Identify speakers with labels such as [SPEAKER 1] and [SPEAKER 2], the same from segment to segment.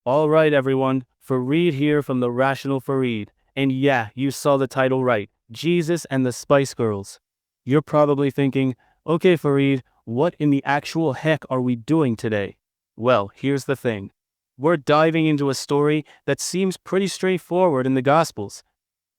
[SPEAKER 1] All right, everyone. Farid here from the Rational Farid. And yeah, you saw the title right. Jesus and the Spice Girls. You're probably thinking, okay, Farid, what in the actual heck are we doing today? Well, here's the thing. We're diving into a story that seems pretty straightforward in the Gospels.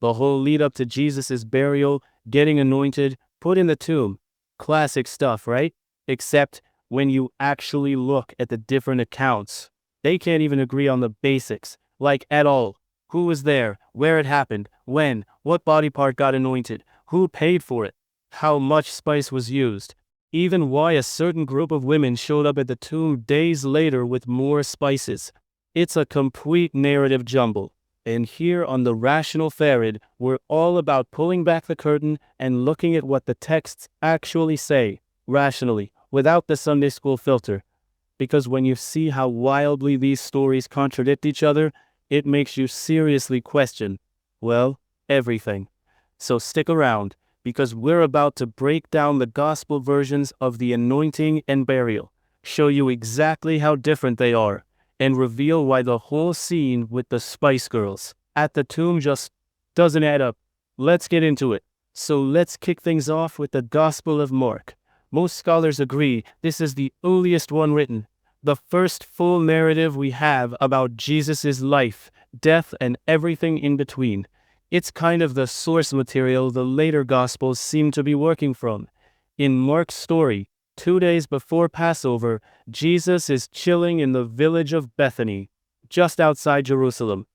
[SPEAKER 1] The whole lead up to Jesus' burial, getting anointed, put in the tomb. Classic stuff, right? Except when you actually look at the different accounts, they can't even agree on the basics, like at all. Who was there, where it happened, when, what body part got anointed, who paid for it, how much spice was used, even why a certain group of women showed up at the tomb days later with more spices. It's a complete narrative jumble. And here on the Rational Farid, we're all about pulling back the curtain and looking at what the texts actually say, rationally, without the Sunday school filter. Because when you see how wildly these stories contradict each other, it makes you seriously question, well, everything. So stick around, because we're about to break down the gospel versions of the anointing and burial, show you exactly how different they are, and reveal why the whole scene with the Spice Girls at the tomb just doesn't add up. Let's get into it. So let's kick things off with the Gospel of Mark. Most scholars agree this is the earliest one written, the first full narrative we have about Jesus' life, death, and everything in between. It's kind of the source material the later Gospels seem to be working from. In Mark's story, 2 days before Passover, Jesus is chilling in the village of Bethany, just outside Jerusalem.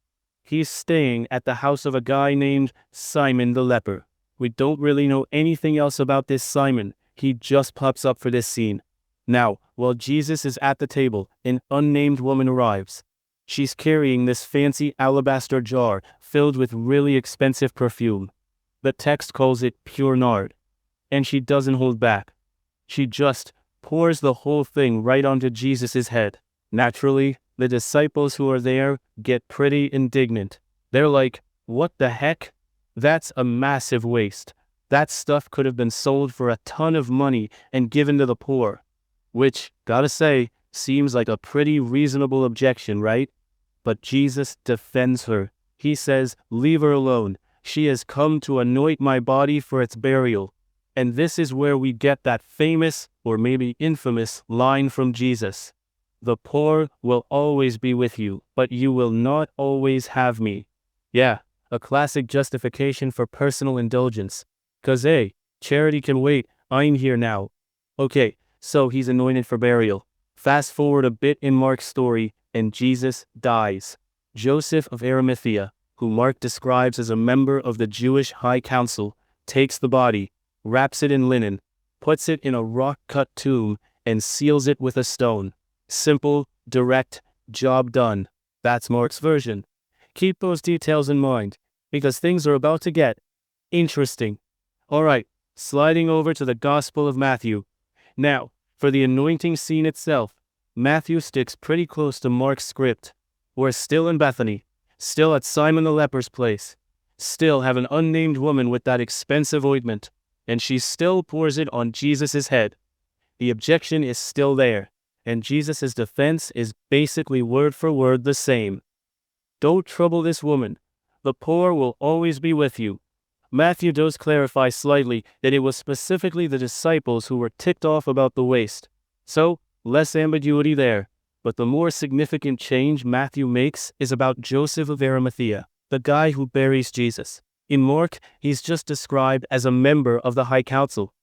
[SPEAKER 1] He's staying at the house of a guy named Simon the leper. We don't really know anything else about this Simon. He just pops up for this scene. Now, while Jesus is at the table, an unnamed woman arrives. She's carrying this fancy alabaster jar filled with really expensive perfume. The text calls it pure nard. And she doesn't hold back. She just pours the whole thing right onto Jesus' head. Naturally, the disciples who are there get pretty indignant. They're like, what the heck? That's a massive waste. That stuff could have been sold for a ton of money and given to the poor. Which, gotta say, seems like a pretty reasonable objection, right? But Jesus defends her. He says, leave her alone. She has come to anoint my body for its burial. And this is where we get that famous, or maybe infamous, line from Jesus. The poor will always be with you, but you will not always have me. Yeah, a classic justification for personal indulgence. 'Cause hey, charity can wait, I'm here now. Okay, so he's anointed for burial. Fast forward a bit in Mark's story, and Jesus dies. Joseph of Arimathea, who Mark describes as a member of the Jewish High Council, takes the body, wraps it in linen, puts it in a rock-cut tomb, and seals it with a stone. Simple, direct, job done. That's Mark's version. Keep those details in mind, because things are about to get interesting. Alright, sliding over to the Gospel of Matthew. Now, for the anointing scene itself, Matthew sticks pretty close to Mark's script. We're still in Bethany, still at Simon the leper's place, still have an unnamed woman with that expensive ointment, and she still pours it on Jesus' head. The objection is still there, and Jesus' defense is basically word for word the same. Don't trouble this woman. The poor will always be with you. Matthew does clarify slightly that it was specifically the disciples who were ticked off about the waste. So, less ambiguity there. But the more significant change Matthew makes is about Joseph of Arimathea, the guy who buries Jesus. In Mark, he's just described as a member of the High Council.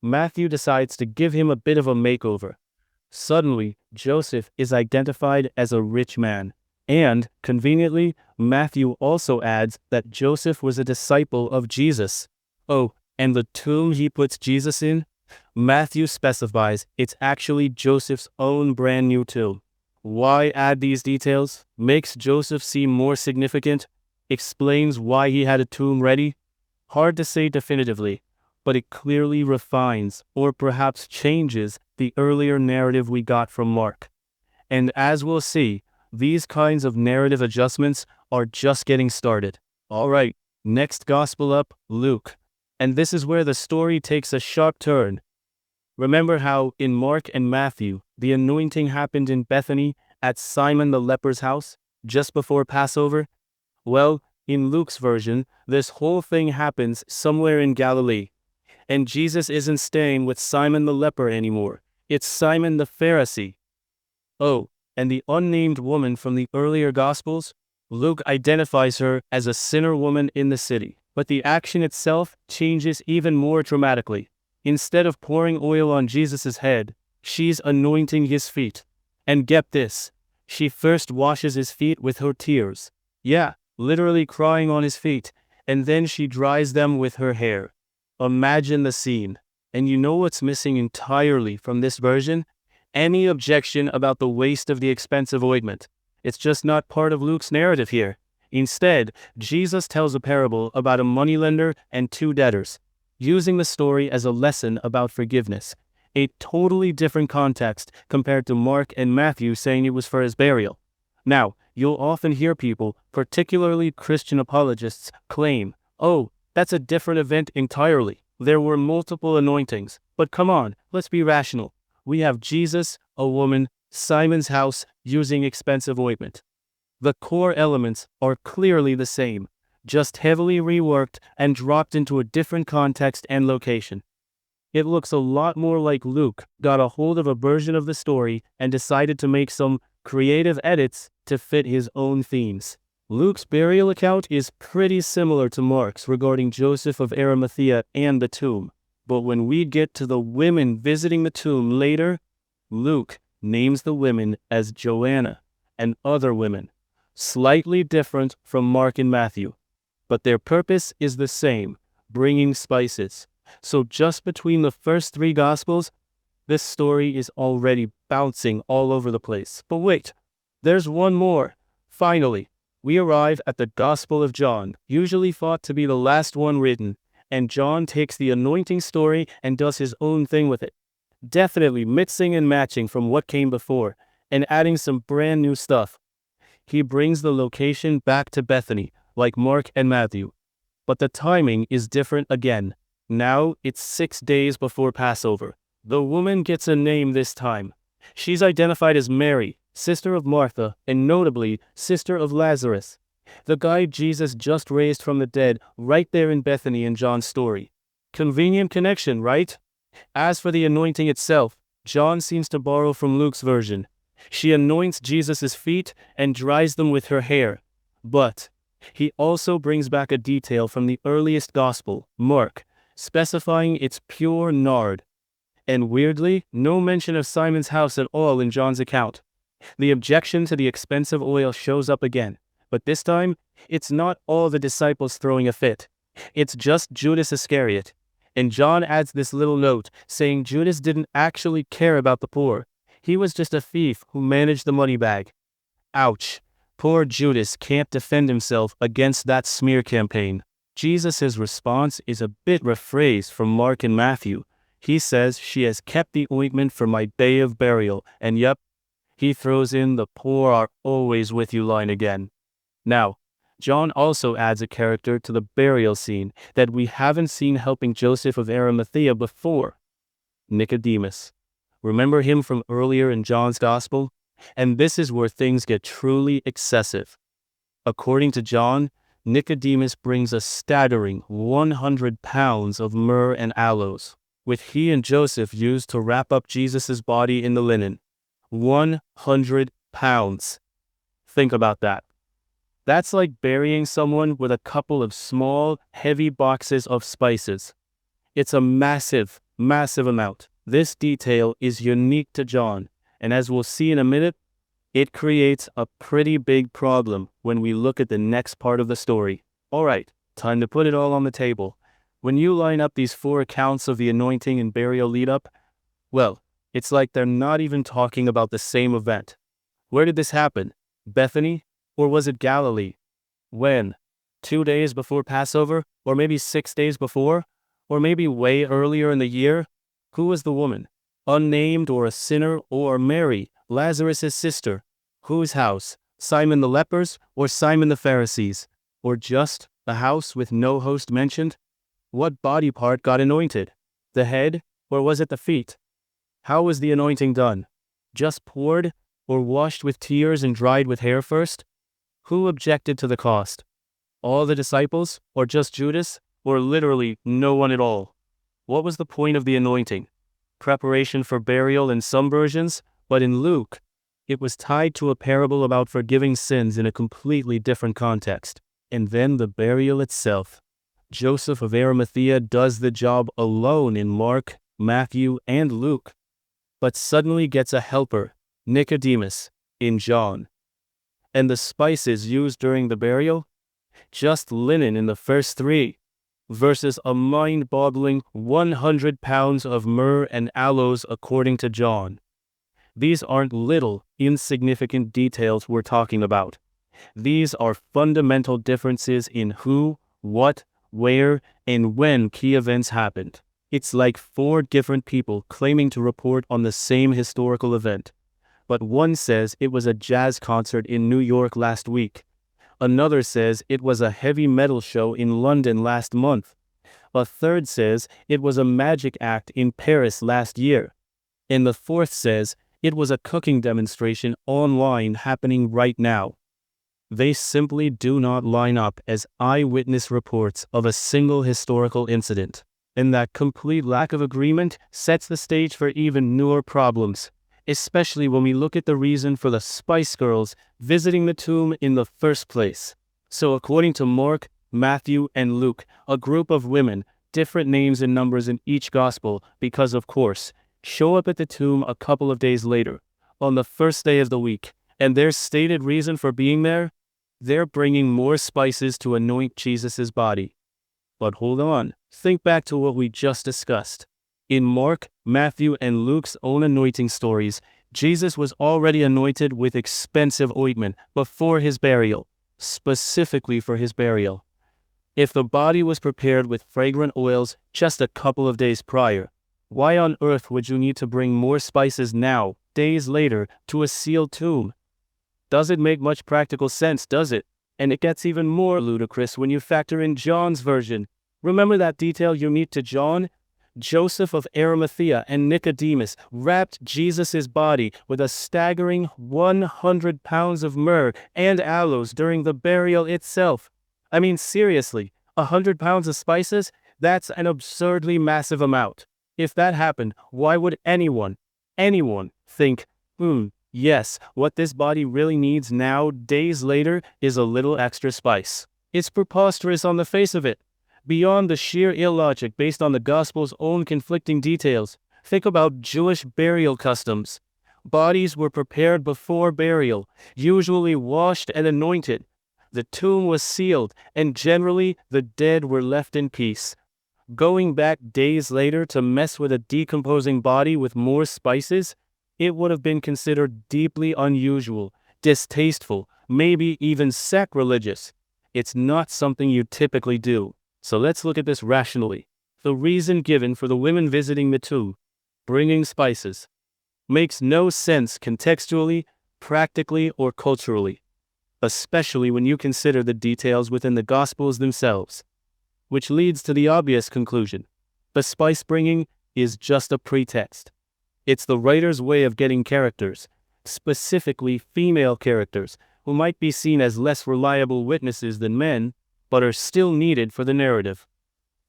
[SPEAKER 1] Matthew decides to give him a bit of a makeover. Suddenly, Joseph is identified as a rich man. And, conveniently, Matthew also adds that Joseph was a disciple of Jesus. Oh, and the tomb he puts Jesus in? Matthew specifies it's actually Joseph's own brand new tomb. Why add these details? Makes Joseph seem more significant? Explains why he had a tomb ready? Hard to say definitively, but it clearly refines, or perhaps changes, the earlier narrative we got from Mark. And as we'll see, these kinds of narrative adjustments are just getting started. Alright, next gospel up, Luke. And this is where the story takes a sharp turn. Remember how, in Mark and Matthew, the anointing happened in Bethany, at Simon the leper's house just before Passover? Well, in Luke's version, this whole thing happens somewhere in Galilee. And Jesus isn't staying with Simon the leper anymore. It's Simon the Pharisee. Oh, and the unnamed woman from the earlier Gospels? Luke identifies her as a sinner woman in the city. But the action itself changes even more dramatically. Instead of pouring oil on Jesus' head, she's anointing his feet. And get this, she first washes his feet with her tears. Yeah, literally crying on his feet, and then she dries them with her hair. Imagine the scene. And you know what's missing entirely from this version? Any objection about the waste of the expensive ointment. It's just not part of Luke's narrative here. Instead, Jesus tells a parable about a moneylender and two debtors, using the story as a lesson about forgiveness. A totally different context compared to Mark and Matthew saying it was for his burial. Now, you'll often hear people, particularly Christian apologists, claim, oh, that's a different event entirely. There were multiple anointings. But come on, let's be rational. We have Jesus, a woman, Simon's house, using expensive ointment. The core elements are clearly the same, just heavily reworked and dropped into a different context and location. It looks a lot more like Luke got a hold of a version of the story and decided to make some creative edits to fit his own themes. Luke's burial account is pretty similar to Mark's regarding Joseph of Arimathea and the tomb. But when we get to the women visiting the tomb later, Luke names the women as Joanna and other women, slightly different from Mark and Matthew. But their purpose is the same, bringing spices. So just between the first three Gospels, this story is already bouncing all over the place. But wait, there's one more. Finally, we arrive at the Gospel of John, usually thought to be the last one written, and John takes the anointing story and does his own thing with it. Definitely mixing and matching from what came before, and adding some brand new stuff. He brings the location back to Bethany, like Mark and Matthew. But the timing is different again. Now it's 6 days before Passover. The woman gets a name this time. She's identified as Mary, sister of Martha, and notably, sister of Lazarus, the guy Jesus just raised from the dead right there in Bethany in John's story. Convenient connection, right? As for the anointing itself, John seems to borrow from Luke's version. She anoints Jesus' feet and dries them with her hair. But he also brings back a detail from the earliest gospel, Mark, specifying it's pure nard. And weirdly, no mention of Simon's house at all in John's account. The objection to the expensive oil shows up again, but this time, it's not all the disciples throwing a fit. It's just Judas Iscariot. And John adds this little note, saying Judas didn't actually care about the poor. He was just a thief who managed the money bag. Ouch. Poor Judas can't defend himself against that smear campaign. Jesus' response is a bit rephrased from Mark and Matthew. He says she has kept the ointment for my day of burial, and yep, he throws in the poor are always with you line again. Now, John also adds a character to the burial scene that we haven't seen helping Joseph of Arimathea before. Nicodemus. Remember him from earlier in John's Gospel? And this is where things get truly excessive. According to John, Nicodemus brings a staggering 100 pounds of myrrh and aloes, which he and Joseph used to wrap up Jesus' body in the linen. 100 pounds. Think about that. That's like burying someone with a couple of small, heavy boxes of spices. It's a massive, massive amount. This detail is unique to John, and as we'll see in a minute, it creates a pretty big problem when we look at the next part of the story. Alright, time to put it all on the table. When you line up these 4 accounts of the anointing and burial lead-up, well, it's like they're not even talking about the same event. Where did this happen? Bethany? Or was it Galilee? When? 2 days before Passover? Or maybe 6 days before? Or maybe way earlier in the year? Who was the woman? Unnamed or a sinner or Mary, Lazarus' sister? Whose house? Simon the leper's or Simon the Pharisee's? Or just a house with no host mentioned? What body part got anointed? The head? Or was it the feet? How was the anointing done? Just poured? or washed with tears and dried with hair first? Who objected to the cost? All the disciples, or just Judas, or literally no one at all? What was the point of the anointing? Preparation for burial in some versions, but in Luke, it was tied to a parable about forgiving sins in a completely different context. And then the burial itself. Joseph of Arimathea does the job alone in Mark, Matthew, and Luke, but suddenly gets a helper, Nicodemus, in John. And the spices used during the burial? Just linen in the first 3, versus a mind-boggling 100 pounds of myrrh and aloes according to John. These aren't little, insignificant details we're talking about. These are fundamental differences in who, what, where, and when key events happened. It's like 4 different people claiming to report on the same historical event. But one says it was a jazz concert in New York last week. Another says it was a heavy metal show in London last month. A third says it was a magic act in Paris last year. And the fourth says it was a cooking demonstration online happening right now. They simply do not line up as eyewitness reports of a single historical incident. And that complete lack of agreement sets the stage for even newer problems, especially when we look at the reason for the Spice Girls visiting the tomb in the first place. So according to Mark, Matthew, and Luke, a group of women, different names and numbers in each gospel because of course, show up at the tomb a couple of days later, on the first day of the week, and their stated reason for being there? They're bringing more spices to anoint Jesus' body. But hold on, think back to what we just discussed. In Mark, Matthew, and Luke's own anointing stories, Jesus was already anointed with expensive ointment before his burial, specifically for his burial. If the body was prepared with fragrant oils just a couple of days prior, why on earth would you need to bring more spices now, days later, to a sealed tomb? Doesn't make much practical sense, does it? And it gets even more ludicrous when you factor in John's version. Remember that detail unique to John? Joseph of Arimathea and Nicodemus wrapped Jesus' body with a staggering 100 pounds of myrrh and aloes during the burial itself. I mean, seriously, 100 pounds of spices? That's an absurdly massive amount. If that happened, why would anyone think, yes, what this body really needs now, days later, is a little extra spice? It's preposterous on the face of it. Beyond the sheer illogic based on the gospel's own conflicting details, think about Jewish burial customs. Bodies were prepared before burial, usually washed and anointed. The tomb was sealed, and generally the dead were left in peace. Going back days later to mess with a decomposing body with more spices, it would have been considered deeply unusual, distasteful, maybe even sacrilegious. It's not something you typically do. So let's look at this rationally. The reason given for the women visiting the tomb, bringing spices, makes no sense contextually, practically, or culturally, especially when you consider the details within the Gospels themselves. Which leads to the obvious conclusion. The spice bringing is just a pretext. It's the writer's way of getting characters, specifically female characters, who might be seen as less reliable witnesses than men, but are still needed for the narrative,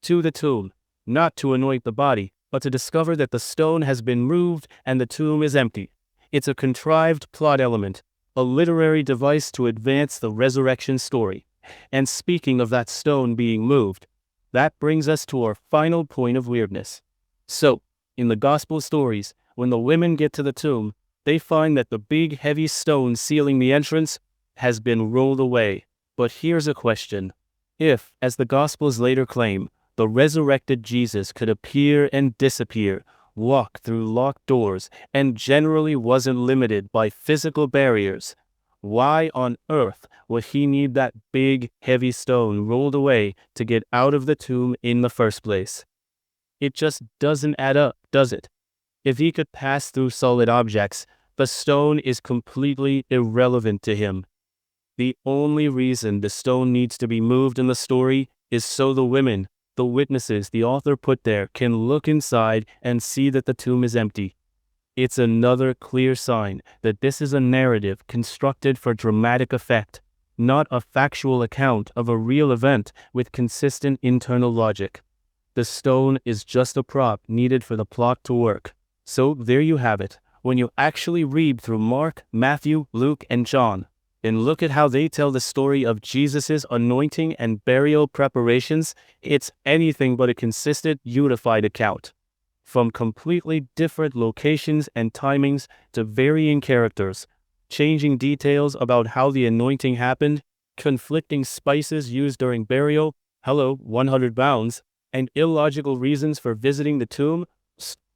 [SPEAKER 1] to the tomb, not to anoint the body, but to discover that the stone has been moved and the tomb is empty. It's a contrived plot element, a literary device to advance the resurrection story. And speaking of that stone being moved, that brings us to our final point of weirdness. So, in the gospel stories, when the women get to the tomb, they find that the big heavy stone sealing the entrance has been rolled away. But here's a question. If, as the Gospels later claim, the resurrected Jesus could appear and disappear, walk through locked doors, and generally wasn't limited by physical barriers, why on earth would he need that big, heavy stone rolled away to get out of the tomb in the first place? It just doesn't add up, does it? If he could pass through solid objects, the stone is completely irrelevant to him. The only reason the stone needs to be moved in the story is so the women, the witnesses the author put there, can look inside and see that the tomb is empty. It's another clear sign that this is a narrative constructed for dramatic effect, not a factual account of a real event with consistent internal logic. The stone is just a prop needed for the plot to work. So there you have it. When you actually read through Mark, Matthew, Luke, and John, and look at how they tell the story of Jesus' anointing and burial preparations, it's anything but a consistent, unified account. From completely different locations and timings to varying characters, changing details about how the anointing happened, conflicting spices used during burial, hello, 100 pounds, and illogical reasons for visiting the tomb,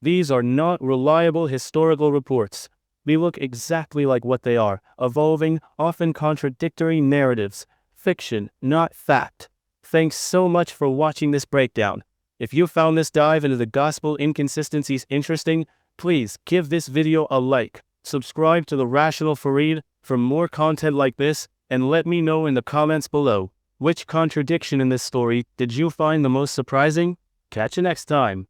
[SPEAKER 1] these are not reliable historical reports. They look exactly like what they are, evolving, often contradictory narratives. Fiction, not fact. Thanks so much for watching this breakdown. If you found this dive into the gospel inconsistencies interesting, please give this video a like, subscribe to the Rational Farid for more content like this, and let me know in the comments below, which contradiction in this story did you find the most surprising? Catch you next time.